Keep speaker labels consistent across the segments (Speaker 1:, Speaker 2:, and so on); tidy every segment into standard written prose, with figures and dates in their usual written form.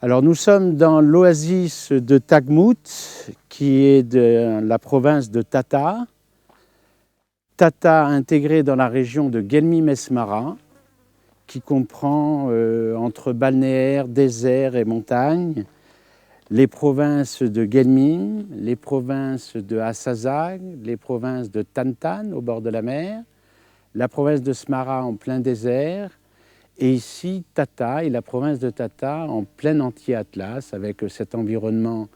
Speaker 1: Alors nous sommes dans l'oasis de Tagmout, qui est de la province de Tata. Tata intégré dans la région de Guelmi-Mesmara, qui comprend entre balnéaire, désert et montagne, les provinces de Guelmi, les provinces de Assazag, les provinces de Tantan au bord de la mer, la province de Smara en plein désert, et ici Tata et la province de Tata en plein anti-Atlas, avec cet environnement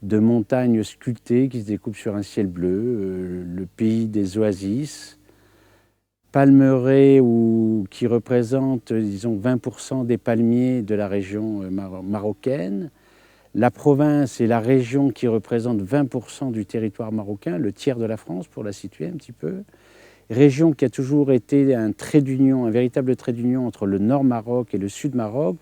Speaker 1: de montagnes sculptées qui se découpent sur un ciel bleu, le pays des oasis, palmeraies qui représentent, disons, 20% des palmiers de la région marocaine. La province et la région qui représentent 20% du territoire marocain, le tiers de la France pour la situer un petit peu. Région qui a toujours été un trait d'union, un véritable trait d'union entre le nord Maroc et le sud Maroc,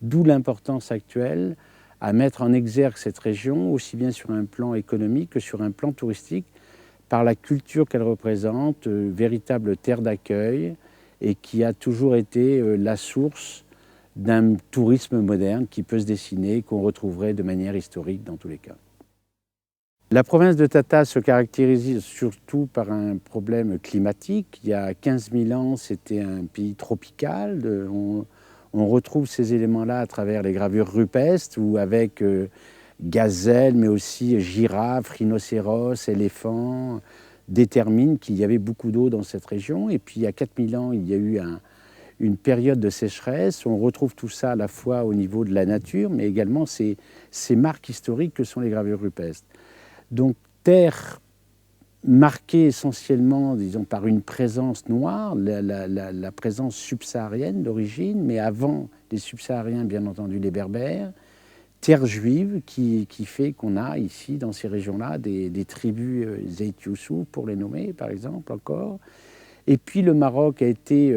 Speaker 1: d'où l'importance actuelle à mettre en exergue cette région, aussi bien sur un plan économique que sur un plan touristique, par la culture qu'elle représente, véritable terre d'accueil, et qui a toujours été la source d'un tourisme moderne qui peut se dessiner, qu'on retrouverait de manière historique dans tous les cas. La province de Tata se caractérise surtout par un problème climatique. Il y a 15 000 ans, c'était un pays tropical. On retrouve ces éléments-là à travers les gravures rupestres ou avec gazelles, mais aussi girafes, rhinocéros, éléphants, déterminent qu'il y avait beaucoup d'eau dans cette région. Et puis il y a 4 000 ans, il y a eu une période de sécheresse. On retrouve tout ça à la fois au niveau de la nature, mais également ces marques historiques que sont les gravures rupestres. Donc, terre marquée essentiellement, disons, par une présence noire, la présence subsaharienne d'origine, mais avant les subsahariens, bien entendu, les berbères. Terre juive qui fait qu'on a ici, dans ces régions-là, des tribus Zeyt Youssou, pour les nommer, par exemple, encore. Et puis, le Maroc a été,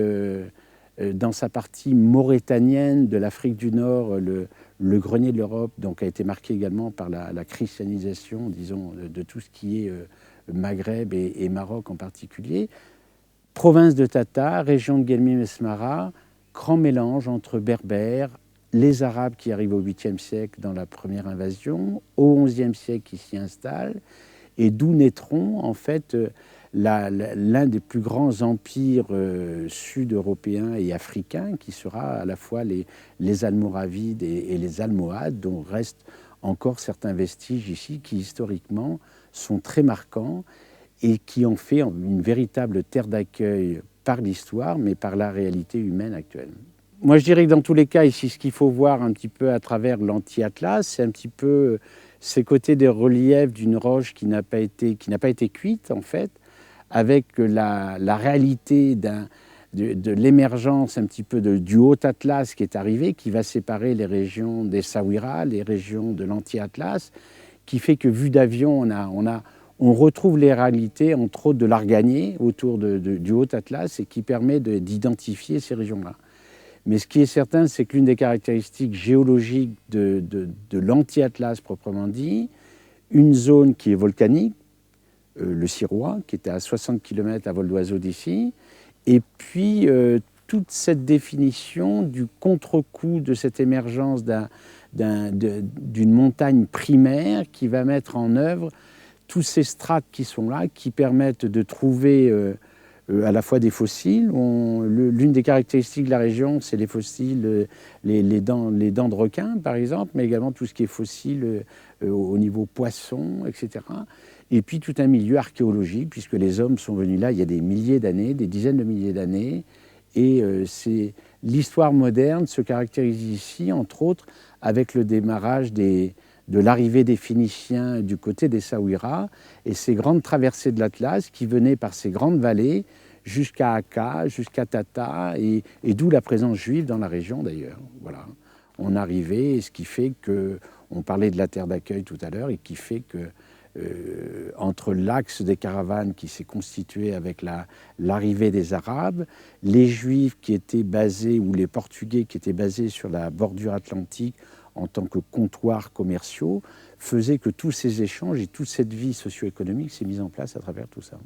Speaker 1: dans sa partie mauritanienne de l'Afrique du Nord, le grenier de l'Europe, donc a été marqué également par la christianisation, disons, de tout ce qui est Maghreb et Maroc en particulier. Province de Tata, région de Guelmi-Mesmara, grand mélange entre berbères, les Arabes qui arrivent au 8e siècle dans la première invasion, au 11e siècle qui s'y installent, et d'où naîtront en fait l'un des plus grands empires sud-européens et africains, qui sera à la fois les Almoravides et les Almohades, dont restent encore certains vestiges ici qui historiquement sont très marquants et qui ont fait une véritable terre d'accueil par l'histoire, mais par la réalité humaine actuelle. Moi, je dirais que dans tous les cas, ici, ce qu'il faut voir un petit peu à travers l'anti-Atlas, c'est un petit peu ces côtés des reliefs d'une roche qui n'a pas été cuite, en fait, avec la réalité de l'émergence un petit peu du Haut-Atlas qui est arrivé, qui va séparer les régions des Saouira, les régions de l'anti-Atlas, qui fait que, vu d'avion, on retrouve les réalités, entre autres, de l'Arganier autour du Haut-Atlas et qui permet d'identifier ces régions-là. Mais ce qui est certain, c'est que l'une des caractéristiques géologiques de l'anti-Atlas proprement dit, une zone qui est volcanique, le Sirois, qui était à 60 km à vol d'oiseau d'ici, et puis toute cette définition du contre-coup de cette émergence d'une montagne primaire qui va mettre en œuvre tous ces strates qui sont là, qui permettent de trouver à la fois des fossiles. L'une des caractéristiques de la région, c'est les fossiles, les dents de requin, par exemple, mais également tout ce qui est fossile au niveau poisson, etc. Et puis tout un milieu archéologique, puisque les hommes sont venus là il y a des milliers d'années, des dizaines de milliers d'années, et l'histoire moderne se caractérise ici, entre autres, avec le démarrage de l'arrivée des Phéniciens du côté des Saouira, et ces grandes traversées de l'Atlas qui venaient par ces grandes vallées jusqu'à Akka, jusqu'à Tata, et d'où la présence juive dans la région d'ailleurs. Voilà. On arrivait, ce qui fait que, on parlait de la terre d'accueil tout à l'heure, et qui fait que entre l'axe des caravanes qui s'est constitué avec l'arrivée des Arabes, les Juifs qui étaient basés, ou les Portugais qui étaient basés sur la bordure atlantique en tant que comptoirs commerciaux, faisaient que tous ces échanges et toute cette vie socio-économique s'est mise en place à travers tout ça.